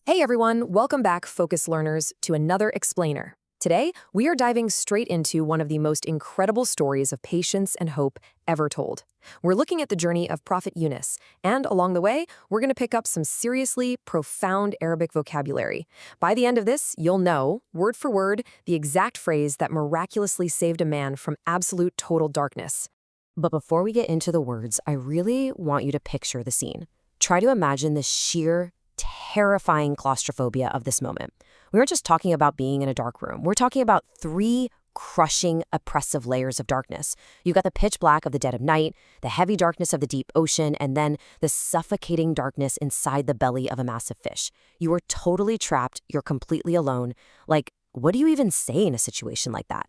Hey everyone, welcome back, Focus Learners, to another explainer. Today, we are diving straight into one of the most incredible stories of patience and hope ever told. We're looking at the journey of Prophet Yunus, and along the way, we're going to pick up some seriously profound Arabic vocabulary. By the end of this, you'll know, word for word, the exact phrase that miraculously saved a man from absolute total darkness. But before we get into the words, I really want you to picture the scene. Try to imagine the sheer, terrifying claustrophobia of this moment. We aren't just talking about being in a dark room. We're talking about three crushing, oppressive layers of darkness. You've got the pitch black of the dead of night, the heavy darkness of the deep ocean, and then the suffocating darkness inside the belly of a massive fish. You are totally trapped. You're completely alone. Like, what do you even say in a situation like that?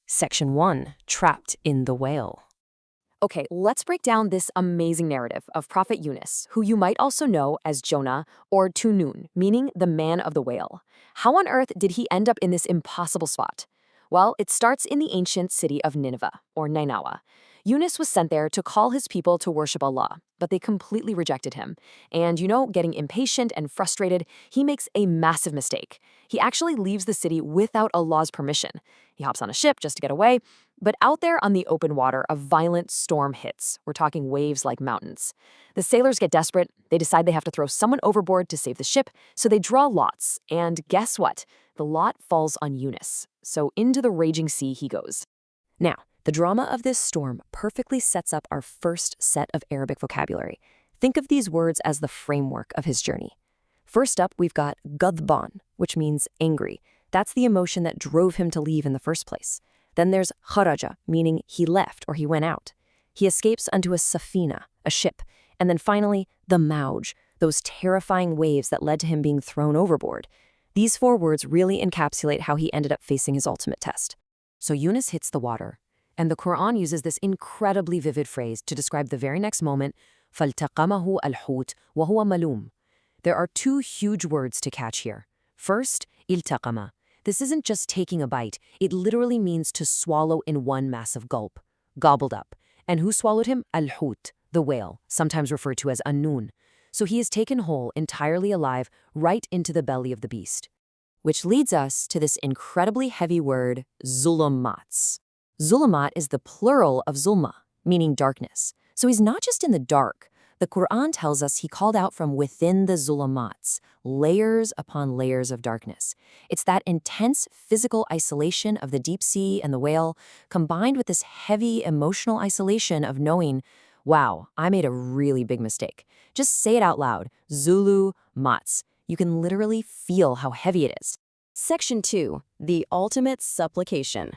Section 1, Trapped in the Whale. Okay, let's break down this amazing narrative of Prophet Yunus, who you might also know as Jonah or Tunun, meaning the man of the whale. How on earth did he end up in this impossible spot? Well, it starts in the ancient city of Nineveh, or Ninawa. Yunus was sent there to call his people to worship Allah, but they completely rejected him. And getting impatient and frustrated, he makes a massive mistake. He actually leaves the city without Allah's permission. He hops on a ship just to get away, but out there on the open water, a violent storm hits. We're talking waves like mountains. The sailors get desperate. They decide they have to throw someone overboard to save the ship, so they draw lots. And guess what? The lot falls on Yunus. So into the raging sea he goes. Now, the drama of this storm perfectly sets up our first set of Arabic vocabulary. Think of these words as the framework of his journey. First up, we've got ghadban, which means angry. That's the emotion that drove him to leave in the first place. Then there's kharaja, meaning he left or he went out. He escapes unto a safina, a ship. And then finally, the mauj, those terrifying waves that led to him being thrown overboard. These four words really encapsulate how he ended up facing his ultimate test. So Yunus hits the water, and the Quran uses this incredibly vivid phrase to describe the very next moment, فَالْتَقَمَهُ الْحُوتُ وَهُوَ مَلُومٌ. There are two huge words to catch here. First, iltaqama. This isn't just taking a bite. It literally means to swallow in one massive gulp, gobbled up. And who swallowed him? Al-Hut, the whale, sometimes referred to as An-Nun. So he is taken whole, entirely alive, right into the belly of the beast. Which leads us to this incredibly heavy word, zulumats. Zulumat is the plural of zulma, meaning darkness. So he's not just in the dark. The Quran tells us he called out from within the zulumats, layers upon layers of darkness. It's that intense physical isolation of the deep sea and the whale, combined with this heavy emotional isolation of knowing, wow, I made a really big mistake. Just say it out loud, Zulu Mats. You can literally feel how heavy it is. Section 2, the ultimate supplication.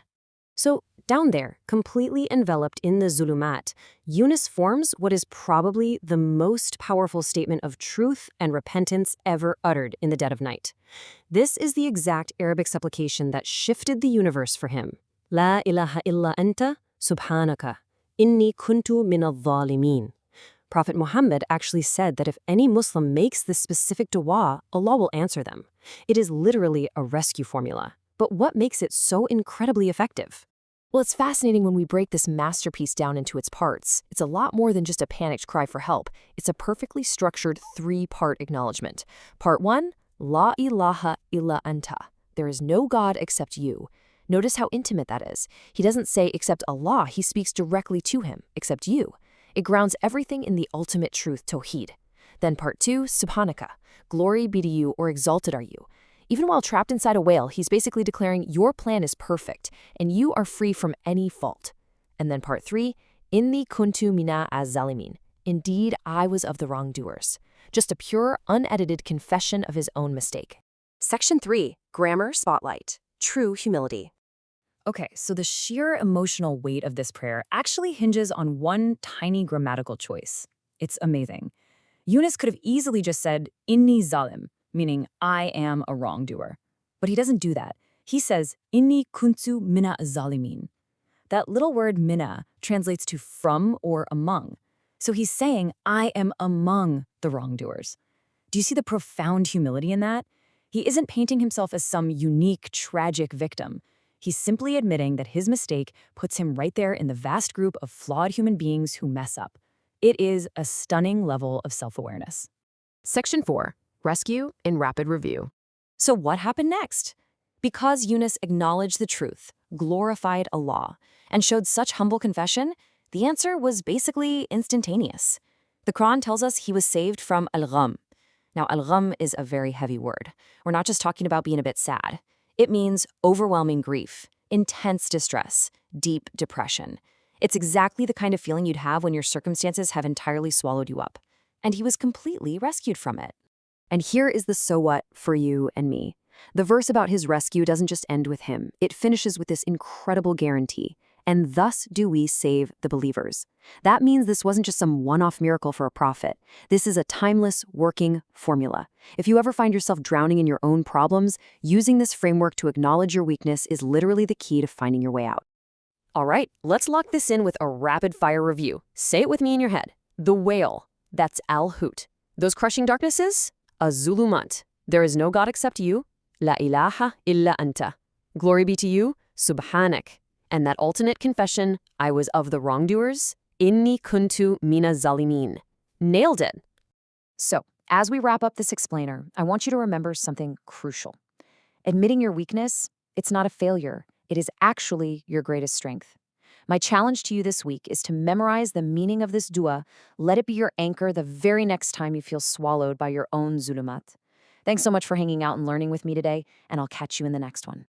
So down there, completely enveloped in the Zulumat, Yunus forms what is probably the most powerful statement of truth and repentance ever uttered in the dead of night. This is the exact Arabic supplication that shifted the universe for him. La ilaha illa anta subhanaka, inni kuntu min al-zalimin. Prophet Muhammad actually said that if any Muslim makes this specific dua, Allah will answer them. It is literally a rescue formula. But what makes it so incredibly effective? Well, it's fascinating when we break this masterpiece down into its parts. It's a lot more than just a panicked cry for help. It's a perfectly structured three-part acknowledgement. Part 1, La ilaha illa anta. There is no God except you. Notice how intimate that is. He doesn't say except Allah, he speaks directly to him, except you. It grounds everything in the ultimate truth, Tawheed. Then part 2, Subhanaka. Glory be to you, or exalted are you. Even while trapped inside a whale, he's basically declaring your plan is perfect and you are free from any fault. And then part 3, Inni kuntu mina az-zalimin. Indeed, I was of the wrongdoers. Just a pure, unedited confession of his own mistake. Section 3, Grammar Spotlight. True humility. Okay, so the sheer emotional weight of this prayer actually hinges on one tiny grammatical choice. It's amazing. Yunus could have easily just said, Inni zalim, meaning I am a wrongdoer. But he doesn't do that. He says, Inni kuntu mina zalimin. That little word mina translates to from or among. So he's saying, I am among the wrongdoers. Do you see the profound humility in that? He isn't painting himself as some unique, tragic victim. He's simply admitting that his mistake puts him right there in the vast group of flawed human beings who mess up. It is a stunning level of self-awareness. Section 4, Rescue in rapid review. So what happened next? Because Yunus acknowledged the truth, glorified Allah, and showed such humble confession, the answer was basically instantaneous. The Quran tells us he was saved from al-gham. Now, al-gham is a very heavy word. We're not just talking about being a bit sad. It means overwhelming grief, intense distress, deep depression. It's exactly the kind of feeling you'd have when your circumstances have entirely swallowed you up. And he was completely rescued from it. And here is the so what for you and me. The verse about his rescue doesn't just end with him. It finishes with this incredible guarantee. And thus do we save the believers. That means this wasn't just some one-off miracle for a prophet. This is a timeless, working formula. If you ever find yourself drowning in your own problems, using this framework to acknowledge your weakness is literally the key to finding your way out. All right, let's lock this in with a rapid-fire review. Say it with me in your head. The whale. That's al-hut. Those crushing darknesses? Az-zulumat. There is no God except you. La ilaha illa anta. Glory be to you. Subhanak. And that alternate confession, I was of the wrongdoers. Inni kuntu mina zalimin. Nailed it. So, as we wrap up this explainer, I want you to remember something crucial. Admitting your weakness, it's not a failure. It is actually your greatest strength. My challenge to you this week is to memorize the meaning of this dua. Let it be your anchor the very next time you feel swallowed by your own zulumat. Thanks so much for hanging out and learning with me today, and I'll catch you in the next one.